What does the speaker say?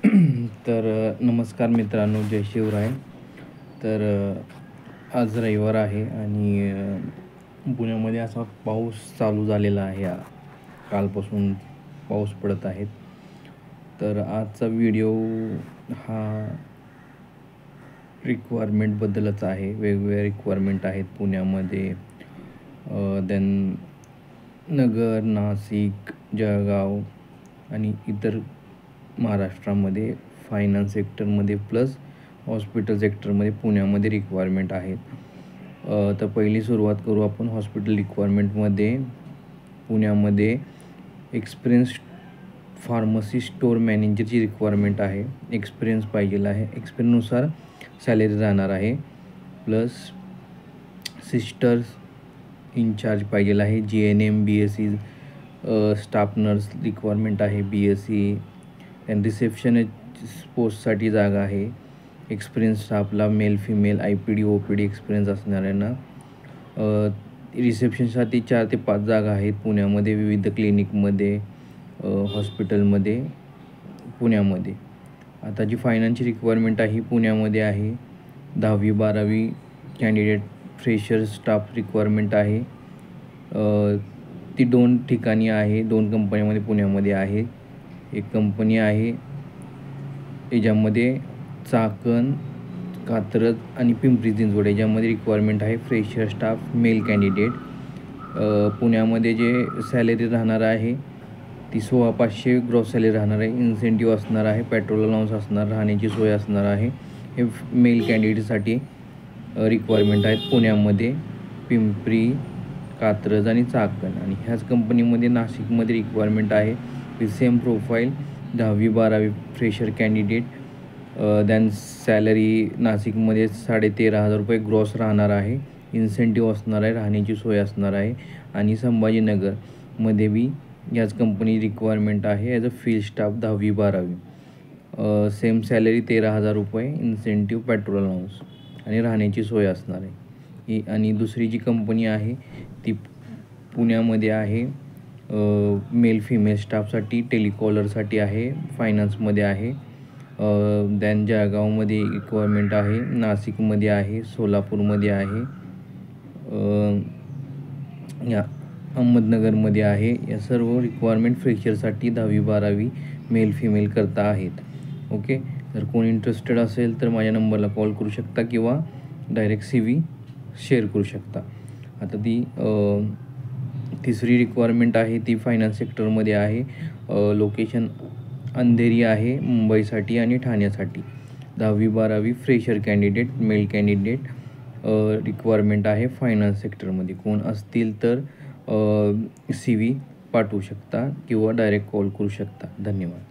नमस्कार मित्रांनो, जय शिवराय. तर आज रविवार आहे आणि पुण्यामध्ये असा पाऊस चालू झालेला आहे. कालपासून पाऊस पडत आहे. तर आजचा व्हिडिओ हा रिक्वायरमेंटबद्दलच आहे. वेगवेगळ्या रिक्वायरमेंट आहेत पुण्यामध्ये, देन नगर, नाशिक, जळगाव आणि इतर महाराष्ट्रामध्ये फायनान्स सेक्टरमध्ये प्लस हॉस्पिटल सेक्टरमध्ये पुण्यामध्ये रिक्वायरमेंट आहेत. तर पहिली सुरुवात करू आपण हॉस्पिटल रिक्वायरमेंटमध्ये. पुण्यामध्ये एक्सपिरियन्स फार्मसी स्टोअर मॅनेजरची रिक्वायरमेंट आहे. एक्सपिरियन्स पाहिजेला आहे. एक्सपिरियन्सनुसार सॅलरी राहणार आहे. प्लस सिस्टर्स इन्चार्ज पाहिजेला आहे. GNM, BSc staff nurse requirement आहे. BSc अँड रिसेप्शनिस्ट पोस्टसाठी जागा आहे. एक्सपिरियन्स स्टाफला male female IPD OPD experience असणाऱ्यांना. रिसेप्शनसाठी 4 ते 5 जागा आहेत पुण्यामध्ये, विविध क्लिनिकमध्ये, हॉस्पिटलमध्ये पुण्यामध्ये. आता जी फायनान्सची रिक्वायरमेंट आहे पुण्यामध्ये आहे. 10वी 12वी कॅन्डिडेट फ्रेशर स्टाफ रिक्वायरमेंट आहे. ती 2 ठिकाणी आहे, 2 कंपन्यामध्ये पुण्यामध्ये आहे. एक कंपनी आहे याच्यामध्ये चाकण, कात्रज आणि पिंपरी चिंचवड याच्यामध्ये रिक्वायरमेंट आहे फ्रेशर स्टाफ मेल कॅन्डिडेट. पुण्यामध्ये जे सॅलरी राहणार आहे ती 16,500 ग्रॉस सॅलरी राहणार आहे. इन्सेंटिव्ह असणार आहे, पेट्रोल अलाउन्स असणार, राहण्याची सोय असणार आहे. हे मेल कॅन्डिडेटसाठी रिक्वायरमेंट आहेत पुण्यामध्ये, पिंपरी, कात्रज आणि चाकण. आणि ह्याच कंपनीमध्ये नाशिकमध्ये रिक्वायरमेंट आहे. सेम प्रोफाईल 10वी 12वी फ्रेशर कॅन्डिडेट. दॅन सॅलरी नाशिकमध्ये 13,500 रुपये ग्रॉस राहणार आहे. इन्सेंटिव्ह असणार आहे, राहण्याची सोय असणार आहे. आणि संभाजीनगरमध्ये बी याच कंपनी रिक्वायरमेंट आहे ॲज अ फील्ड स्टाफ 10वी 12वी. सेम सॅलरी 13,000 रुपये, इन्सेंटिव्ह, पेट्रोल अलाउन्स आणि राहण्याची सोय असणार आहे. आणि दुसरी जी कंपनी आहे ती पुण्यामध्ये आहे. मेल फिमेल स्टाफसाठी टेलिकॉलरसाठी आहे, फायनान्समध्ये आहे. दॅन जळगावमध्ये रिक्वायरमेंट आहे, नाशिकमध्ये आहे, सोलापूरमध्ये आहे, या अहमदनगरमध्ये आहे. या सर्व रिक्वायरमेंट फ्रेशरसाठी 10वी 12वी मेल फिमेल करता आहेत. ओके. जर कोण इंटरेस्टेड असेल तर माझ्या नंबरला कॉल करू शकता किंवा डायरेक्ट CV शेअर करू शकता. आता ती तिसरी रिक्वायरमेंट आहे ती फायनान्स सेक्टरमध्ये आहे. लोकेशन अंधेरी आहे मुंबईसाठी आणि ठाण्यासाठी. 10वी 12वी fresher candidate mail candidate requirement आहे फायनान्स सेक्टरमध्ये. कोण असतील तर CV पाठवू शकता किंवा डायरेक्ट कॉल करू शकता. धन्यवाद.